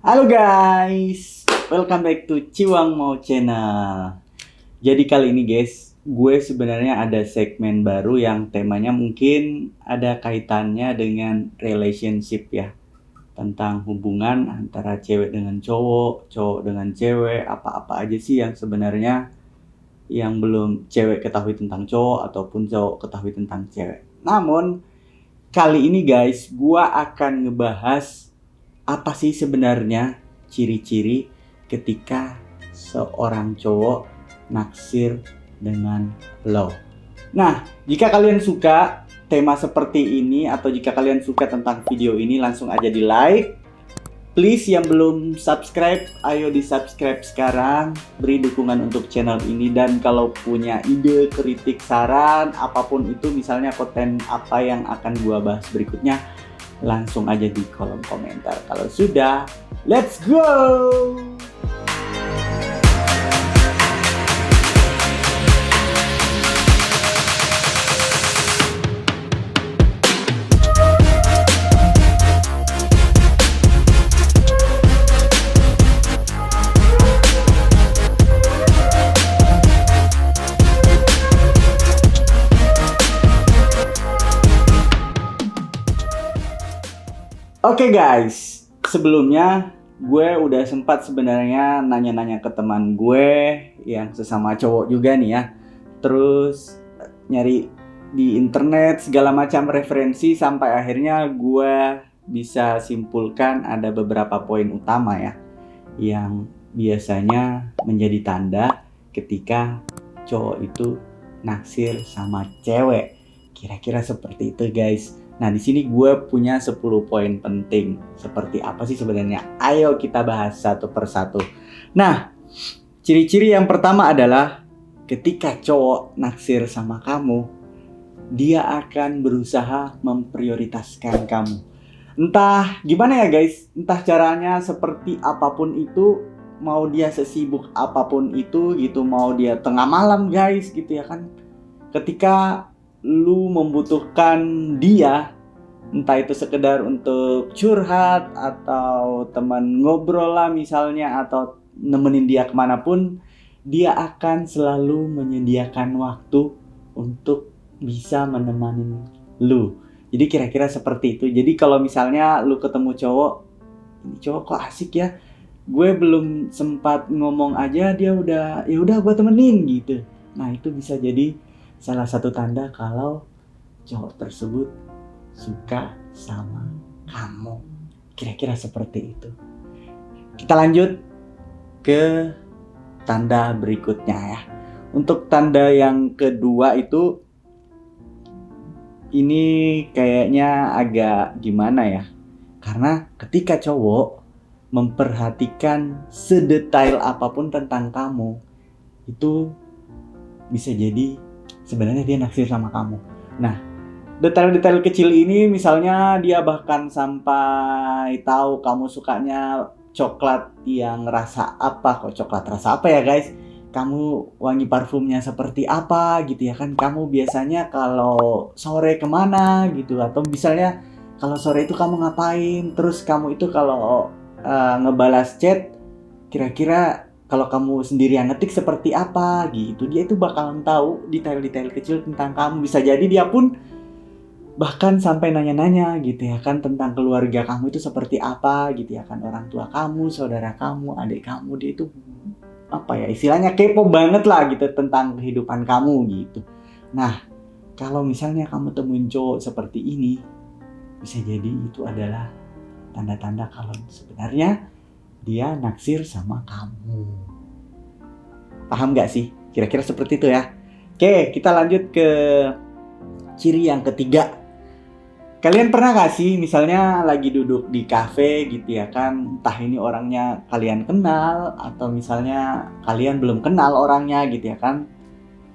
Halo guys, welcome back to Ciwang Mau Channel. Jadi kali ini guys, gue sebenarnya ada segmen baru yang temanya mungkin ada kaitannya dengan relationship ya. Tentang hubungan antara cewek dengan cowok, cowok dengan cewek, apa-apa aja sih yang sebenarnya yang belum cewek ketahui tentang cowok ataupun cowok ketahui tentang cewek. Namun, kali ini guys, gue akan ngebahas apa sih sebenarnya ciri-ciri ketika seorang cowok naksir dengan lo. Nah, jika kalian suka tema seperti ini atau jika kalian suka tentang video ini, langsung aja di like. Please yang belum subscribe, ayo di subscribe sekarang. Beri dukungan untuk channel ini. Dan kalau punya ide, kritik, saran, apapun itu, misalnya konten apa yang akan gua bahas berikutnya, langsung aja di kolom komentar. Kalau sudah, let's go! Oke guys, sebelumnya gue udah sempat sebenarnya nanya-nanya ke teman gue yang sesama cowok juga nih ya. Terus nyari di internet segala macam referensi sampai akhirnya gue bisa simpulkan ada beberapa poin utama ya yang biasanya menjadi tanda ketika cowok itu naksir sama cewek. Kira-kira seperti itu guys. Nah, di sini gue punya 10 poin penting. Seperti apa sih sebenarnya? Ayo kita bahas satu persatu. Nah, ciri-ciri yang pertama adalah ketika cowok naksir sama kamu, dia akan berusaha memprioritaskan kamu. Entah gimana ya guys, entah caranya seperti apapun itu, mau dia sesibuk apapun itu gitu, mau dia tengah malam guys gitu ya kan. Ketika lu membutuhkan dia, entah itu sekedar untuk curhat atau teman ngobrol lah misalnya, atau nemenin dia kemanapun, dia akan selalu menyediakan waktu untuk bisa menemani lu. Jadi kira-kira seperti itu. Jadi kalau misalnya lu ketemu cowok, ini cowok kok asik ya, gue belum sempat ngomong aja dia udah, ya udah gue temenin gitu. Nah itu bisa jadi salah satu tanda kalau cowok tersebut suka sama kamu. Kira-kira seperti itu. Kita lanjut ke tanda berikutnya ya. Untuk tanda yang kedua itu, ini kayaknya agak gimana ya. Karena ketika cowok memperhatikan sedetail apapun tentang kamu, itu bisa jadi sebenarnya dia naksir sama kamu. Nah, detail-detail kecil ini misalnya dia bahkan sampai tahu kamu sukanya coklat yang rasa apa. Kok coklat rasa apa ya guys? Kamu wangi parfumnya seperti apa gitu ya kan? Kamu biasanya kalau sore kemana gitu? Atau misalnya kalau sore itu kamu ngapain? Terus kamu itu kalau ngebalas chat kira-kira kalau kamu sendiri yang ngetik seperti apa gitu. Dia itu bakalan tahu detail-detail kecil tentang kamu. Bisa jadi dia pun bahkan sampai nanya-nanya gitu ya kan tentang keluarga kamu itu seperti apa gitu ya kan. Orang tua kamu, saudara kamu, adik kamu. Dia itu apa ya, istilahnya kepo banget lah gitu tentang kehidupan kamu gitu. Nah, kalau misalnya kamu temuin cowok seperti ini, bisa jadi itu adalah tanda-tanda kalau sebenarnya dia naksir sama kamu. Paham gak sih? Kira-kira seperti itu ya. Oke, kita lanjut ke ciri yang ketiga. Kalian pernah gak sih misalnya lagi duduk di kafe gitu ya kan, entah ini orangnya kalian kenal atau misalnya kalian belum kenal orangnya gitu ya kan.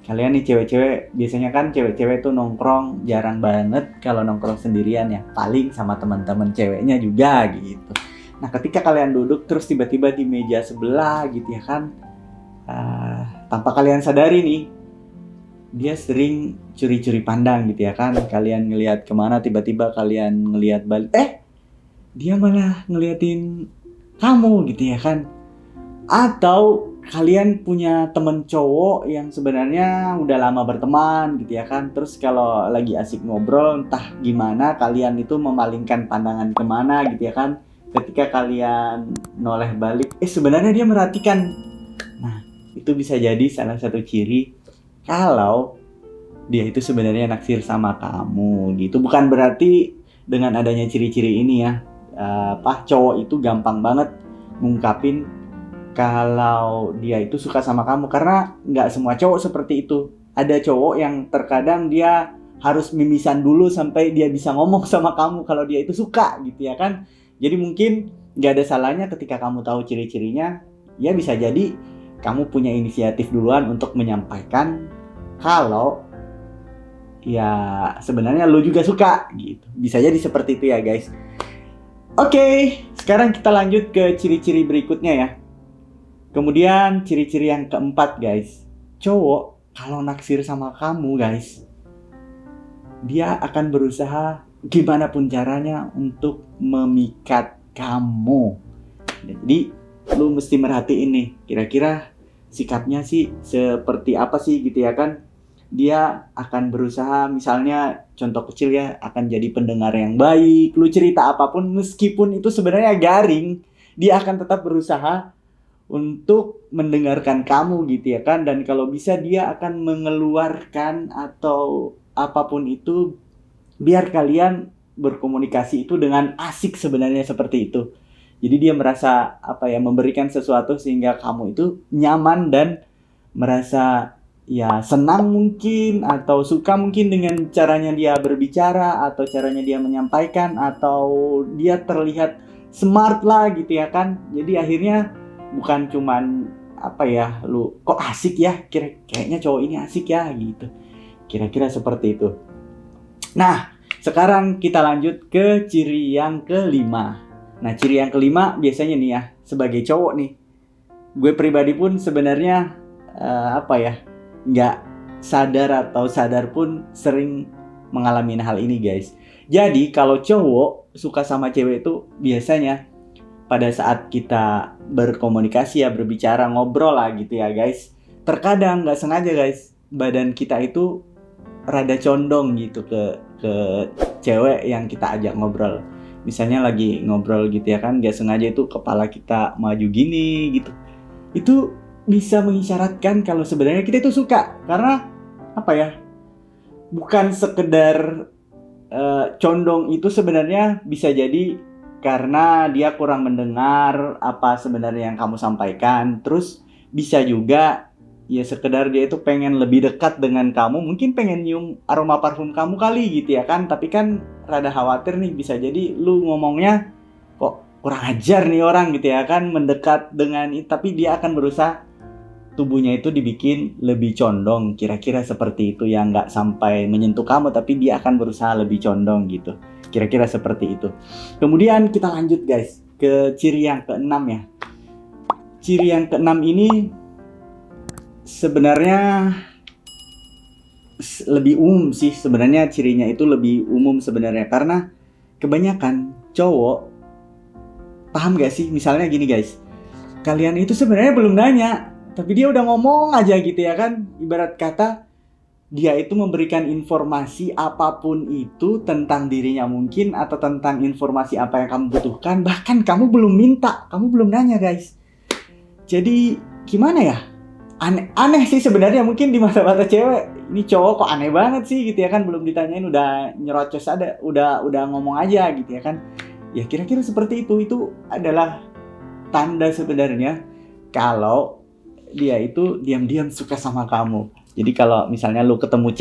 Kalian nih cewek-cewek, biasanya kan cewek-cewek tuh nongkrong jarang banget kalau nongkrong sendirian ya, paling sama teman-teman ceweknya juga gitu. Nah ketika kalian duduk terus tiba-tiba di meja sebelah gitu ya kan, tanpa kalian sadari nih, dia sering curi-curi pandang gitu ya kan. Kalian ngelihat kemana tiba-tiba kalian ngelihat balik, dia malah ngeliatin kamu gitu ya kan. Atau kalian punya temen cowok yang sebenarnya udah lama berteman gitu ya kan. Terus kalau lagi asik ngobrol entah gimana kalian itu memalingkan pandangan kemana gitu ya kan. Ketika kalian noleh balik, sebenarnya dia merhatikan. Nah, itu bisa jadi salah satu ciri kalau dia itu sebenarnya naksir sama kamu gitu. Bukan berarti dengan adanya ciri-ciri ini ya, cowok itu gampang banget ngungkapin kalau dia itu suka sama kamu, karena nggak semua cowok seperti itu. Ada cowok yang terkadang dia harus mimisan dulu sampai dia bisa ngomong sama kamu kalau dia itu suka gitu ya kan. Jadi mungkin nggak ada salahnya ketika kamu tahu ciri-cirinya, ya bisa jadi kamu punya inisiatif duluan untuk menyampaikan kalau ya sebenarnya lo juga suka gitu. Bisa jadi seperti itu ya guys. Oke, sekarang kita lanjut ke ciri-ciri berikutnya ya. Kemudian ciri-ciri yang keempat guys, cowok kalau naksir sama kamu guys, dia akan berusaha gimana pun caranya untuk memikat kamu. Jadi lu mesti merhatiin nih, kira-kira sikapnya sih seperti apa sih gitu ya kan. Dia akan berusaha, misalnya contoh kecil ya, akan jadi pendengar yang baik. Lu cerita apapun meskipun itu sebenarnya garing, dia akan tetap berusaha untuk mendengarkan kamu gitu ya kan. Dan kalau bisa dia akan mengeluarkan atau apapun itu biar kalian berkomunikasi itu dengan asik sebenarnya, seperti itu. Jadi dia merasa memberikan sesuatu sehingga kamu itu nyaman dan merasa ya senang mungkin, atau suka mungkin dengan caranya dia berbicara atau caranya dia menyampaikan, atau dia terlihat smart lah gitu ya kan. Jadi akhirnya bukan cuman lu kok asik ya, kayaknya cowok ini asik ya gitu. Kira-kira seperti itu. Nah, sekarang kita lanjut ke ciri yang kelima. Nah, ciri yang kelima biasanya nih ya, sebagai cowok nih, gue pribadi pun sebenarnya nggak sadar atau sadar pun sering mengalami hal ini guys. Jadi kalau cowok suka sama cewek itu biasanya pada saat kita berkomunikasi ya, berbicara, ngobrol lah gitu ya guys, terkadang nggak sengaja guys, badan kita itu rada condong gitu ke cewek yang kita ajak ngobrol. Misalnya lagi ngobrol gitu ya kan, nggak sengaja itu kepala kita maju gini gitu. Itu bisa mengisyaratkan kalau sebenarnya kita itu suka. Karena bukan sekedar condong, itu sebenarnya bisa jadi karena dia kurang mendengar apa sebenarnya yang kamu sampaikan. Terus bisa juga ya sekedar dia itu pengen lebih dekat dengan kamu, mungkin pengen nyium aroma parfum kamu kali gitu ya kan. Tapi kan rada khawatir nih, bisa jadi lu ngomongnya kok kurang ajar nih orang gitu ya kan, mendekat dengan itu, tapi dia akan berusaha tubuhnya itu dibikin lebih condong, kira-kira seperti itu ya. Nggak sampai menyentuh kamu, tapi dia akan berusaha lebih condong gitu. Kira-kira seperti itu. Kemudian kita lanjut guys ke ciri yang keenam ya. Ciri yang keenam ini sebenarnya lebih umum sih sebenarnya, cirinya itu lebih umum sebenarnya, karena kebanyakan cowok, paham gak sih? Misalnya gini guys, kalian itu sebenarnya belum nanya, tapi dia udah ngomong aja gitu ya kan. Ibarat kata dia itu memberikan informasi apapun itu tentang dirinya mungkin, atau tentang informasi apa yang kamu butuhkan, bahkan kamu belum minta, kamu belum nanya guys. Jadi gimana ya, aneh sih sebenarnya mungkin di mata-mata cewek, ini cowok kok aneh banget sih gitu ya kan, belum ditanyain udah nyerocos, udah ngomong aja gitu ya kan. Ya kira-kira seperti itu adalah tanda sebenarnya kalau dia itu diam-diam suka sama kamu. Jadi kalau misalnya lu ketemu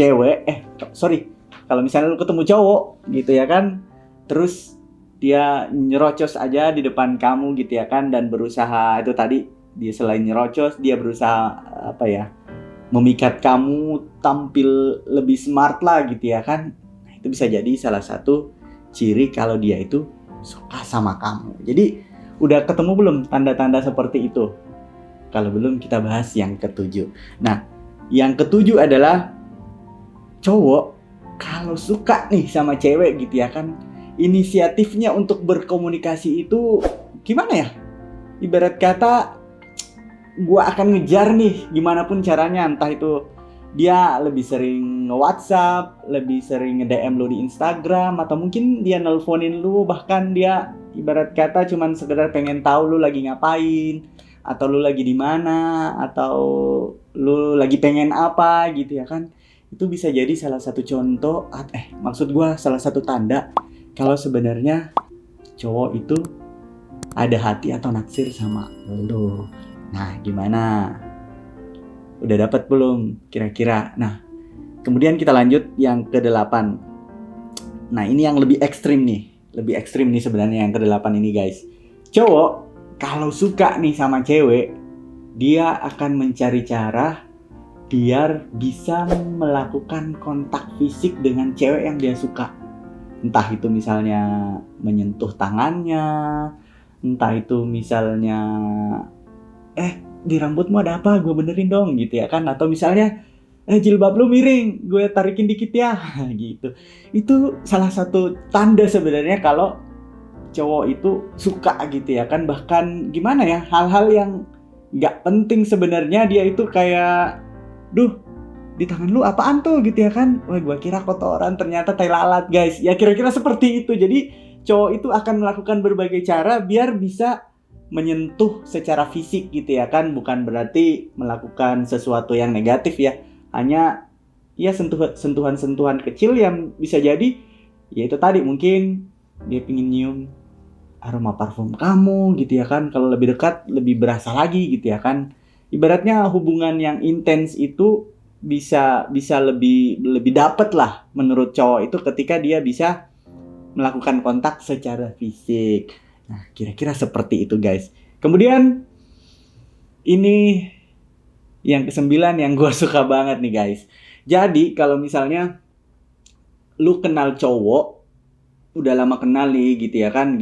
kalau misalnya lu ketemu cowok gitu ya kan, terus dia nyerocos aja di depan kamu gitu ya kan, dan berusaha itu tadi, dia selain nyerocos, dia berusaha memikat kamu tampil lebih smart lah gitu ya kan. Nah, itu bisa jadi salah satu ciri kalau dia itu suka sama kamu. Jadi udah ketemu belum tanda-tanda seperti itu? Kalau belum, kita bahas yang ketujuh. Nah, yang ketujuh adalah cowok kalau suka nih sama cewek gitu ya kan, inisiatifnya untuk berkomunikasi itu gimana ya? ibarat kata gue akan ngejar nih gimana pun caranya, entah itu dia lebih sering nge-WhatsApp, lebih sering nge-DM lu di Instagram, atau mungkin dia nelponin lu, bahkan dia ibarat kata cuman sekedar pengen tahu lu lagi ngapain, atau lu lagi di mana, atau lu lagi pengen apa gitu ya kan. Itu bisa jadi salah satu contoh, maksud gue salah satu tanda kalau sebenarnya cowok itu ada hati atau naksir sama lu. Nah, gimana? Udah dapat belum kira-kira? Nah, kemudian kita lanjut yang ke-8. Nah, ini yang lebih ekstrim nih. Lebih ekstrim nih sebenarnya yang ke-8 ini, guys. Cowok kalau suka nih sama cewek, dia akan mencari cara biar bisa melakukan kontak fisik dengan cewek yang dia suka. Entah itu misalnya menyentuh tangannya, entah itu misalnya di rambutmu ada apa, gue benerin dong gitu ya kan, atau misalnya jilbab lu miring, gue tarikin dikit ya gitu. Itu salah satu tanda sebenarnya kalau cowok itu suka gitu ya kan. Bahkan gimana ya, hal-hal yang gak penting sebenarnya dia itu kayak, duh di tangan lu apaan tuh gitu ya kan, wah gue kira kotoran ternyata tai lalat, guys. Ya kira-kira seperti itu. Jadi cowok itu akan melakukan berbagai cara biar bisa menyentuh secara fisik gitu ya kan. Bukan berarti melakukan sesuatu yang negatif ya, hanya ya sentuhan-sentuhan kecil yang bisa jadi ya itu tadi, mungkin dia pingin nyium aroma parfum kamu gitu ya kan. Kalau lebih dekat lebih berasa lagi gitu ya kan. Ibaratnya hubungan yang intens itu bisa lebih dapet lah menurut cowok itu ketika dia bisa melakukan kontak secara fisik. Nah, kira-kira seperti itu, guys. Kemudian ini yang ke-9 yang gue suka banget nih, guys. Jadi kalau misalnya lu kenal cowok, udah lama kenal nih gitu ya kan,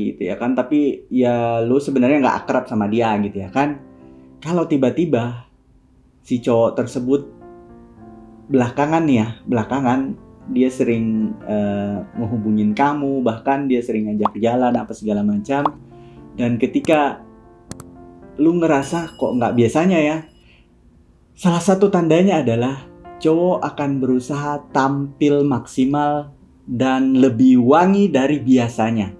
tapi ya lu sebenarnya nggak akrab sama dia gitu ya kan. Kalau tiba-tiba si cowok tersebut belakangan dia sering menghubungin kamu, bahkan dia sering ngajak jalan apa segala macam, dan ketika lu ngerasa kok nggak biasanya ya, salah satu tandanya adalah cowok akan berusaha tampil maksimal dan lebih wangi dari biasanya.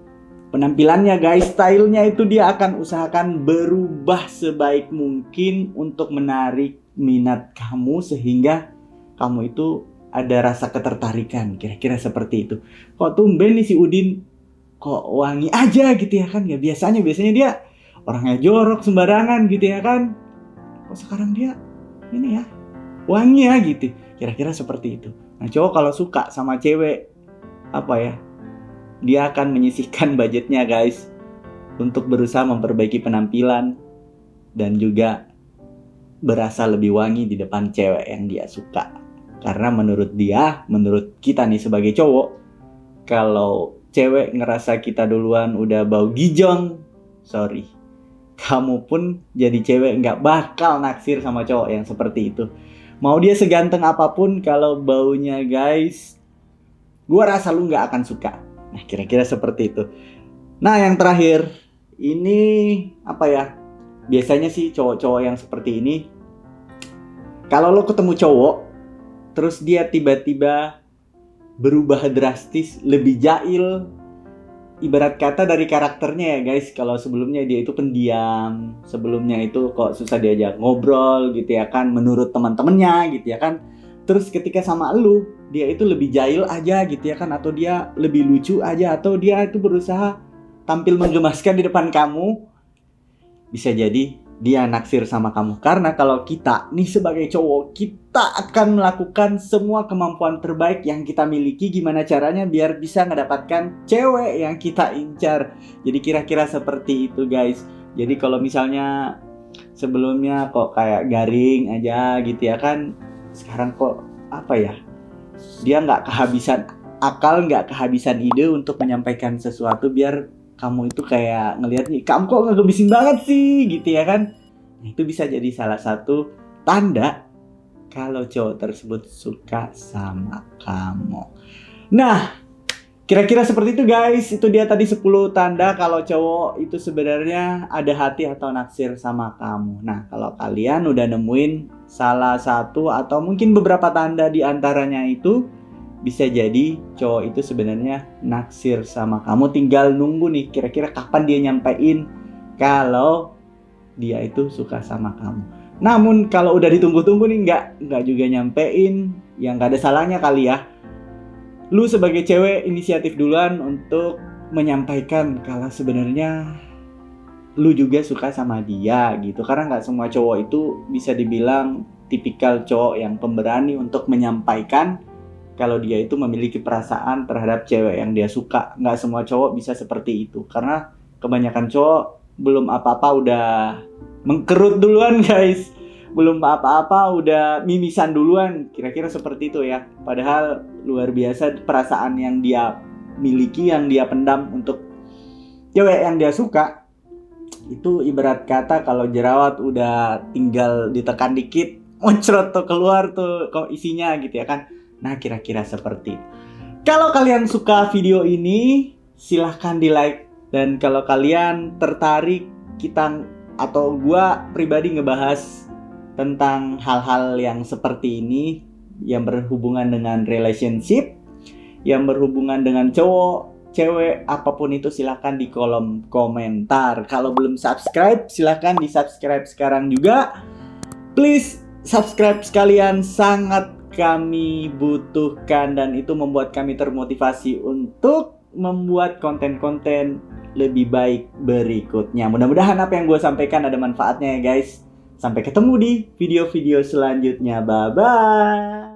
Penampilannya, guys, stylenya itu dia akan usahakan berubah sebaik mungkin untuk menarik minat kamu sehingga kamu itu ada rasa ketertarikan. Kira-kira seperti itu. Kok tumben nih si Udin kok wangi aja gitu ya kan. Ya biasanya dia orangnya jorok sembarangan gitu ya kan. Kok sekarang dia ini ya wangi ya gitu. Kira-kira seperti itu. Nah, cowok kalau suka sama cewek, dia akan menyisihkan budgetnya, guys, untuk berusaha memperbaiki penampilan dan juga berasa lebih wangi di depan cewek yang dia suka. Karena menurut kita nih sebagai cowok, kalau cewek ngerasa kita duluan udah bau gijong, sorry, kamu pun jadi cewek nggak bakal naksir sama cowok yang seperti itu. Mau dia seganteng apapun, kalau baunya, guys, gua rasa lu nggak akan suka. Nah, kira-kira seperti itu. Nah, yang terakhir ini biasanya sih cowok-cowok yang seperti ini, kalau lo ketemu cowok terus dia tiba-tiba berubah drastis, lebih jahil, ibarat kata dari karakternya ya, guys. Kalau sebelumnya dia itu pendiam, sebelumnya itu kok susah diajak ngobrol gitu ya kan, menurut teman-temannya gitu ya kan. Terus ketika sama lu, dia itu lebih jahil aja gitu ya kan, atau dia lebih lucu aja, atau dia itu berusaha tampil menggemaskan di depan kamu, bisa jadi dia naksir sama kamu. Karena kalau kita nih sebagai cowok, kita akan melakukan semua kemampuan terbaik yang kita miliki, gimana caranya biar bisa mendapatkan cewek yang kita incar. Jadi kira-kira seperti itu, guys. Jadi kalau misalnya sebelumnya kok kayak garing aja gitu ya kan, sekarang kok dia nggak kehabisan akal, nggak kehabisan ide untuk menyampaikan sesuatu biar kamu itu kayak ngelihat nih, kamu kok ngegebisin banget sih gitu ya kan. Nah, itu bisa jadi salah satu tanda kalau cowok tersebut suka sama kamu. Nah, Kira-kira seperti itu guys. Itu dia tadi 10 tanda kalau cowok itu sebenarnya ada hati atau naksir sama kamu. Nah, kalau kalian udah nemuin salah satu atau mungkin beberapa tanda di antaranya itu, bisa jadi cowok itu sebenarnya naksir sama kamu. Tinggal nunggu nih kira-kira kapan dia nyampein kalau dia itu suka sama kamu. Namun kalau udah ditunggu-tunggu nih nggak juga nyampein, ya nggak ada salahnya kali ya lu sebagai cewek inisiatif duluan untuk menyampaikan kalau sebenarnya lu juga suka sama dia gitu. Karena nggak semua cowok itu bisa dibilang tipikal cowok yang pemberani untuk menyampaikan kalau dia itu memiliki perasaan terhadap cewek yang dia suka. Nggak semua cowok bisa seperti itu, karena kebanyakan cowok belum apa-apa udah mengkerut duluan guys. Belum apa-apa udah mimisan duluan, kira-kira seperti itu ya. Padahal luar biasa perasaan yang dia miliki, yang dia pendam untuk cewek yang dia suka. Itu ibarat kata kalau jerawat udah tinggal ditekan dikit, muncrat tuh keluar tuh kok isinya gitu ya kan. Nah, kira-kira seperti itu. Kalau kalian suka video ini, silahkan di like. Dan kalau kalian tertarik kita atau gua pribadi ngebahas tentang hal-hal yang seperti ini, yang berhubungan dengan relationship, yang berhubungan dengan cowok, cewek, apapun itu, silahkan di kolom komentar. Kalau belum subscribe, silahkan di subscribe sekarang juga. Please subscribe sekalian, sangat kami butuhkan, dan itu membuat kami termotivasi untuk membuat konten-konten lebih baik berikutnya. Mudah-mudahan apa yang gue sampaikan ada manfaatnya ya guys. Sampai ketemu di video-video selanjutnya. Bye-bye.